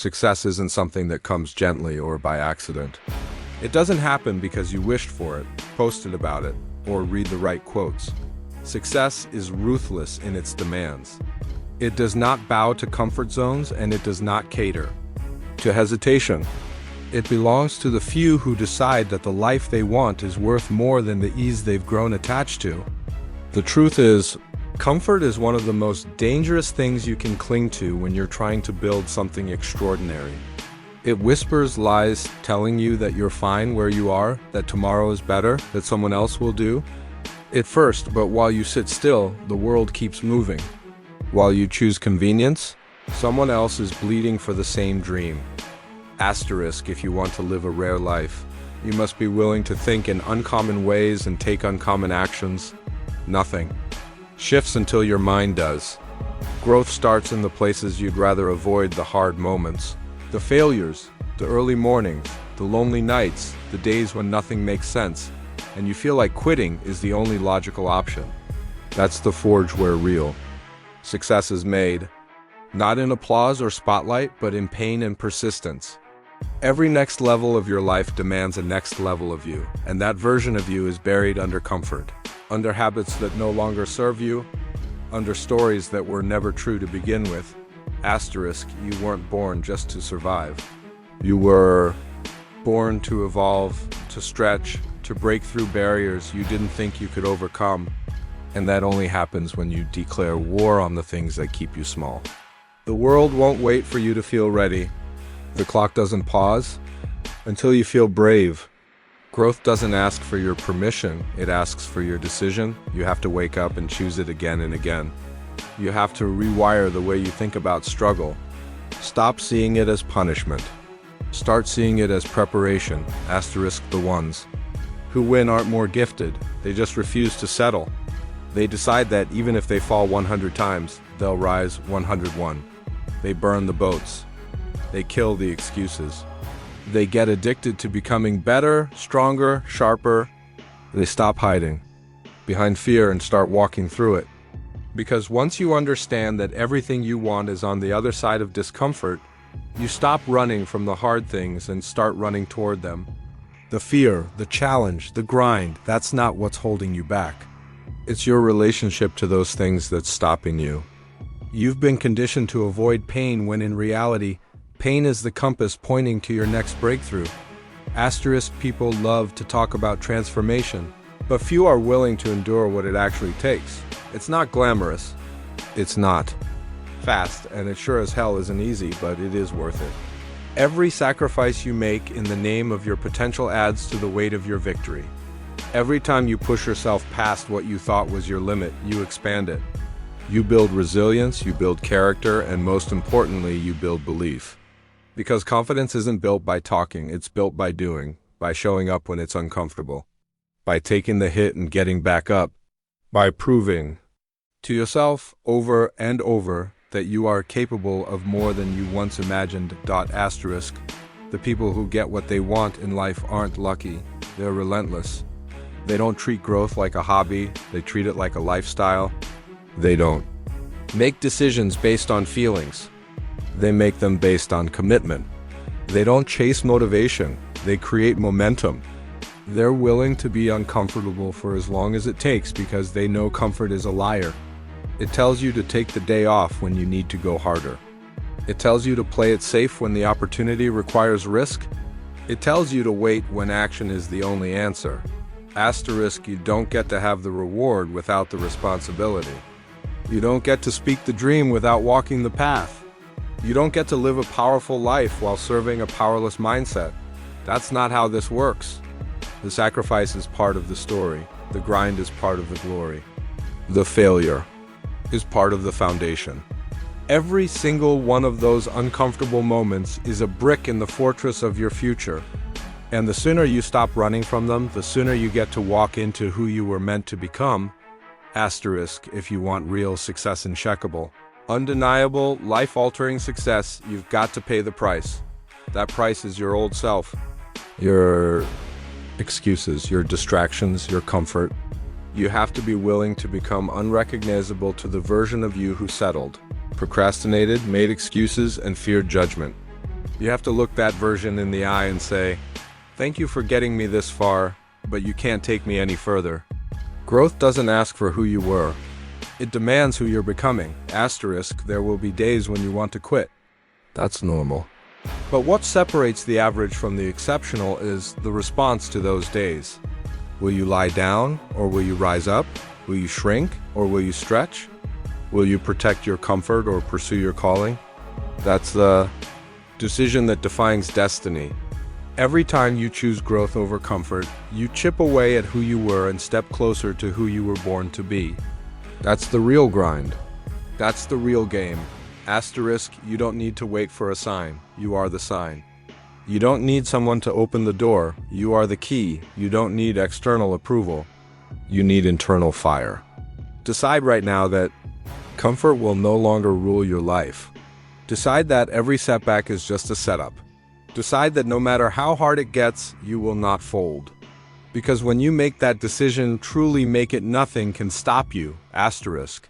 Success isn't something that comes gently or by accident. It doesn't happen because you wished for it, posted about it, or read the right quotes. Success is ruthless in its demands. It does not bow to comfort zones, and it does not cater to hesitation. It belongs to the few who decide that the life they want is worth more than the ease they've grown attached to. The truth is, comfort is one of the most dangerous things you can cling to when you're trying to build something extraordinary. It whispers lies telling you that you're fine where you are, that tomorrow is better, that someone else will do it first, but while you sit still, the world keeps moving. While you choose convenience, someone else is bleeding for the same dream. Asterisk, if you want to live a rare life, you must be willing to think in uncommon ways and take uncommon actions. Nothing shifts until your mind does. Growth starts in the places you'd rather avoid: the hard moments, the failures, the early mornings, the lonely nights, the days when nothing makes sense, and you feel like quitting is the only logical option. That's the forge where real success is made, not in applause or spotlight, but in pain and persistence. Every next level of your life demands a next level of you, and that version of you is buried under comfort, under habits that no longer serve you, under stories that were never true to begin with. Asterisk, you weren't born just to survive. You were born to evolve, to stretch, to break through barriers you didn't think you could overcome. And that only happens when you declare war on the things that keep you small. The world won't wait for you to feel ready. The clock doesn't pause until you feel brave. Growth doesn't ask for your permission, it asks for your decision. You have to wake up and choose it again and again. You have to rewire the way you think about struggle. Stop seeing it as punishment. Start seeing it as preparation. Asterisk, the ones who win aren't more gifted, they just refuse to settle. They decide that even if they fall 100 times, they'll rise 101. They burn the boats. They kill the excuses. They get addicted to becoming better, stronger, sharper. They stop hiding behind fear and start walking through it. Because once you understand that everything you want is on the other side of discomfort, you stop running from the hard things and start running toward them. The fear, the challenge, the grind, that's not what's holding you back. It's your relationship to those things that's stopping you. You've been conditioned to avoid pain when in reality, pain is the compass pointing to your next breakthrough. Asterisk, people love to talk about transformation, but few are willing to endure what it actually takes. It's not glamorous. It's not fast, and it sure as hell isn't easy, but it is worth it. Every sacrifice you make in the name of your potential adds to the weight of your victory. Every time you push yourself past what you thought was your limit, you expand it. You build resilience, you build character, and most importantly, you build belief. Because confidence isn't built by talking, it's built by doing, by showing up when it's uncomfortable, by taking the hit and getting back up, by proving to yourself over and over that you are capable of more than you once imagined. Asterisk, the people who get what they want in life aren't lucky, they're relentless. They don't treat growth like a hobby, they treat it like a lifestyle. They don't make decisions based on feelings. They make them based on commitment. They don't chase motivation, they create momentum. They're willing to be uncomfortable for as long as it takes because they know comfort is a liar. It tells you to take the day off when you need to go harder. It tells you to play it safe when the opportunity requires risk. It tells you to wait when action is the only answer. Asterisk, you don't get to have the reward without the responsibility. You don't get to speak the dream without walking the path. You don't get to live a powerful life while serving a powerless mindset. That's not how this works. The sacrifice is part of the story. The grind is part of the glory. The failure is part of the foundation. Every single one of those uncomfortable moments is a brick in the fortress of your future. And the sooner you stop running from them, the sooner you get to walk into who you were meant to become. Asterisk, if you want real success uncheckable, undeniable, life-altering success, you've got to pay the price. That price is your old self. Your excuses, your distractions, your comfort. You have to be willing to become unrecognizable to the version of you who settled, procrastinated, made excuses, and feared judgment. You have to look that version in the eye and say, "Thank you for getting me this far, but you can't take me any further." Growth doesn't ask for who you were. It demands who you're becoming. Asterisk, there will be days when you want to quit. That's normal. But what separates the average from the exceptional is the response to those days. Will you lie down, or will you rise up? Will you shrink, or will you stretch? Will you protect your comfort or pursue your calling? That's the decision that defines destiny. Every time you choose growth over comfort, you chip away at who you were and step closer to who you were born to be. That's the real grind. That's the real game. Asterisk, you don't need to wait for a sign. You are the sign. You don't need someone to open the door. You are the key. You don't need external approval. You need internal fire. Decide right now that comfort will no longer rule your life. Decide that every setback is just a setup. Decide that no matter how hard it gets, you will not fold. Because when you make that decision, truly make it, nothing can stop you. Asterisk.